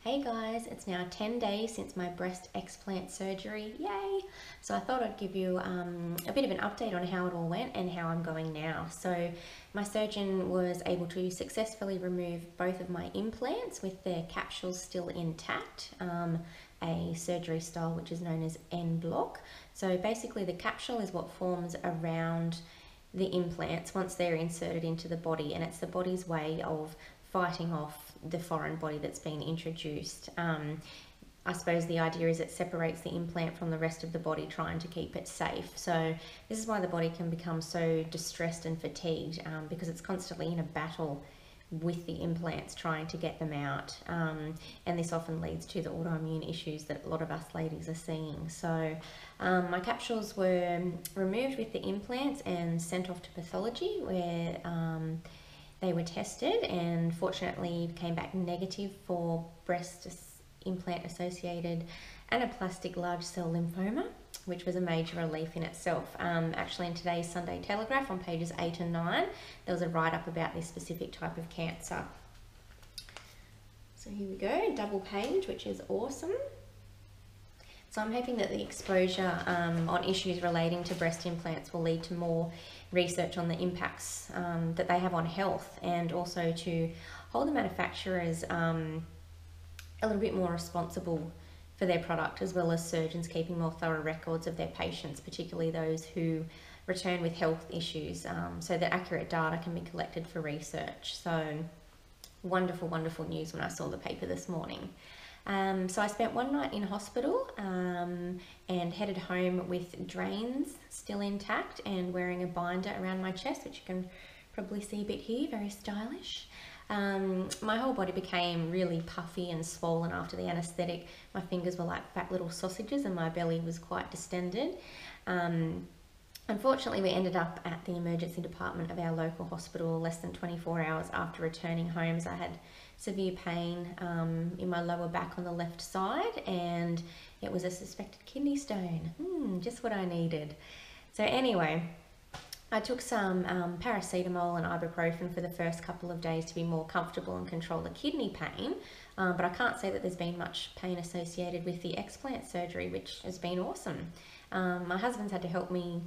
Hey guys, it's now 10 days since my breast explant surgery, yay! So I thought I'd give you a bit of an update on how it all went and how I'm going now. So my surgeon was able to successfully remove both of my implants with their capsules still intact, a surgery style which is known as en bloc. So basically the capsule is what forms around the implants once they're inserted into the body, and it's the body's way of fighting off the foreign body that's been introduced. I suppose the idea is it separates the implant from the rest of the body, trying to keep it safe. So this is why the body can become so distressed and fatigued, because it's constantly in a battle with the implants trying to get them out, and this often leads to the autoimmune issues that a lot of us ladies are seeing. So my capsules were removed with the implants and sent off to pathology, where they were tested and fortunately came back negative for breast implant associated anaplastic large cell lymphoma, which was a major relief in itself. Actually in today's Sunday Telegraph on pages 8 and 9 there was a write-up about this specific type of cancer. So here we go, double page, which is awesome. So I'm hoping that the exposure on issues relating to breast implants will lead to more research on the impacts that they have on health, and also to hold the manufacturers a little bit more responsible for their product, as well as surgeons keeping more thorough records of their patients, particularly those who return with health issues, so that accurate data can be collected for research. So wonderful, wonderful news when I saw the paper this morning. So I spent one night in hospital and headed home with drains still intact and wearing a binder around my chest, which you can probably see a bit here, very stylish. My whole body became really puffy and swollen after the anaesthetic. My fingers were like fat little sausages and my belly was quite distended. Unfortunately, we ended up at the emergency department of our local hospital less than 24 hours after returning home, as I had severe pain in my lower back on the left side, and it was a suspected kidney stone. Just what I needed. So anyway, I took some paracetamol and ibuprofen for the first couple of days to be more comfortable and control the kidney pain, but I can't say that there's been much pain associated with the explant surgery, which has been awesome. My husband's had to help me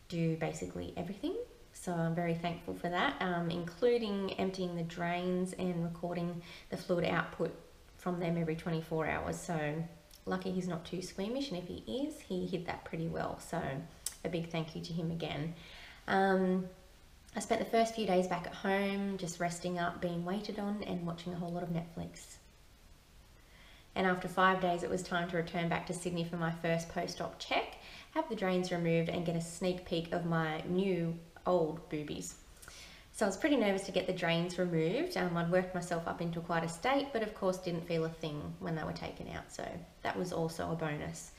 do basically everything, so I'm very thankful for that, including emptying the drains and recording the fluid output from them every 24 hours. So lucky he's not too squeamish, and if he is, he hid that pretty well. So a big thank you to him again. I spent the first few days back at home just resting up, being waited on, and watching a whole lot of Netflix. And after 5 days it was time to return back to Sydney for my first post-op check, have the drains removed and get a sneak peek of my new old boobies. So I was pretty nervous to get the drains removed. I'd worked myself up into quite a state, but of course didn't feel a thing when they were taken out, so that was also a bonus.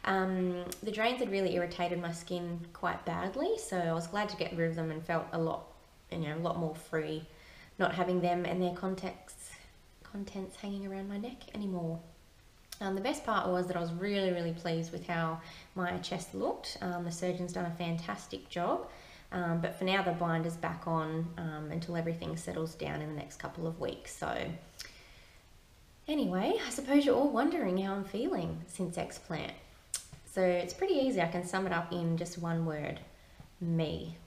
The drains had really irritated my skin quite badly, so I was glad to get rid of them and felt a lot more free not having them and their contents hanging around my neck anymore. The best part was that I was really pleased with how my chest looked. The surgeon's done a fantastic job, but for now the binder's back on until everything settles down in the next couple of weeks. So anyway, I suppose you're all wondering how I'm feeling since explant. So it's pretty easy. I can sum it up in just one word: me.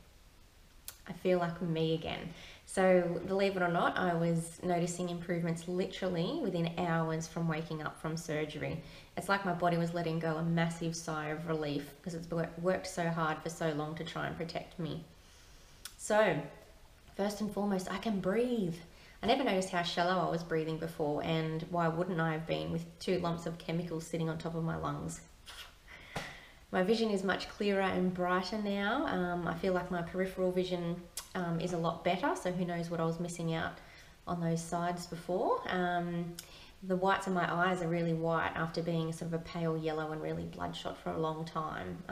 I feel like me again. So believe it or not, I was noticing improvements literally within hours from waking up from surgery. It's like my body was letting go a massive sigh of relief, because it's worked so hard for so long to try and protect me. So first and foremost, I can breathe. I never noticed how shallow I was breathing before, and why wouldn't I have been with 2 lumps of chemicals sitting on top of my lungs? My vision is much clearer and brighter now. I feel like my peripheral vision is a lot better, so who knows what I was missing out on those sides before. The whites of my eyes are really white after being sort of a pale yellow and really bloodshot for a long time.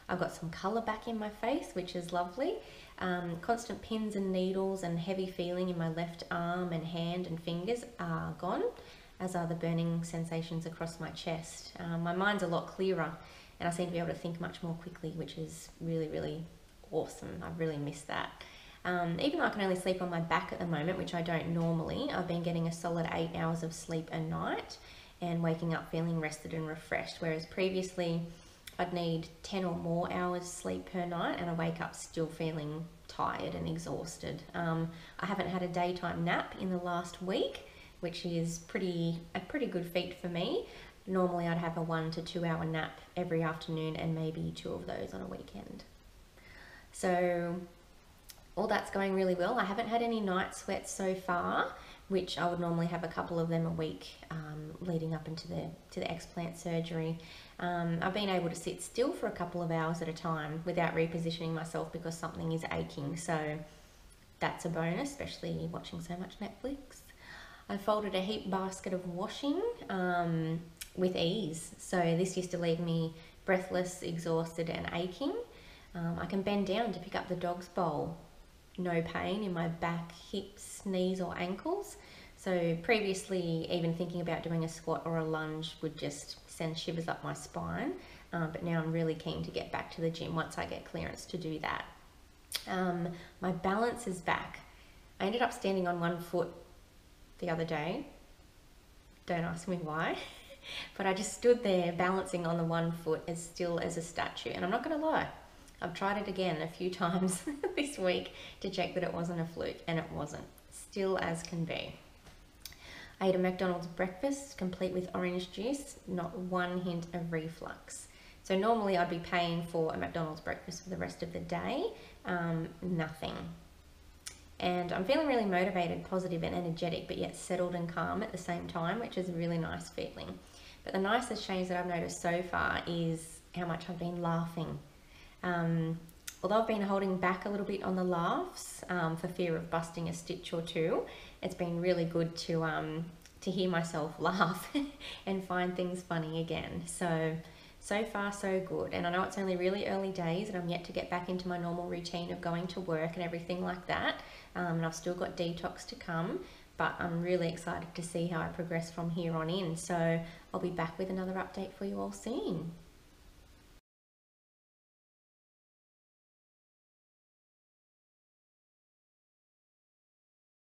I've got some colour back in my face, which is lovely. Constant pins and needles and heavy feeling in my left arm and hand and fingers are gone, as are the burning sensations across my chest. My mind's a lot clearer, and I seem to be able to think much more quickly, which is really awesome. I really miss that. Even though I can only sleep on my back at the moment, which I don't normally, I've been getting a solid 8 hours of sleep a night and waking up feeling rested and refreshed, whereas previously I'd need 10 or more hours sleep per night and I wake up still feeling tired and exhausted. I haven't had a daytime nap in the last week, which is a pretty good feat for me. Normally I'd have a 1 to 2 hour nap every afternoon and maybe 2 of those on a weekend. So all that's going really well. I haven't had any night sweats so far, which I would normally have a couple of them a week leading up into the explant surgery. I've been able to sit still for a couple of hours at a time without repositioning myself because something is aching, so that's a bonus, especially watching so much Netflix. I folded a heap basket of washing with ease, so this used to leave me breathless, exhausted and aching. I can bend down to pick up the dog's bowl. No pain in my back, hips, knees or ankles. So previously, even thinking about doing a squat or a lunge would just send shivers up my spine. But now I'm really keen to get back to the gym once I get clearance to do that. My balance is back. I ended up standing on one foot the other day. Don't ask me why. But I just stood there balancing on the one foot as still as a statue. And I'm not going to lie, I've tried it again a few times this week to check that it wasn't a fluke, and it wasn't. Still as can be. I ate a McDonald's breakfast complete with orange juice, not one hint of reflux. So normally I'd be paying for a McDonald's breakfast for the rest of the day. Nothing. And I'm feeling really motivated, positive and energetic, but yet settled and calm at the same time, which is a really nice feeling. But the nicest change that I've noticed so far is how much I've been laughing. Although I've been holding back a little bit on the laughs for fear of busting a stitch or two, it's been really good to hear myself laugh and find things funny again. So far so good. And I know it's only really early days and I'm yet to get back into my normal routine of going to work and everything like that. And I've still got detox to come, but I'm really excited to see how I progress from here on in. So I'll be back with another update for you all soon.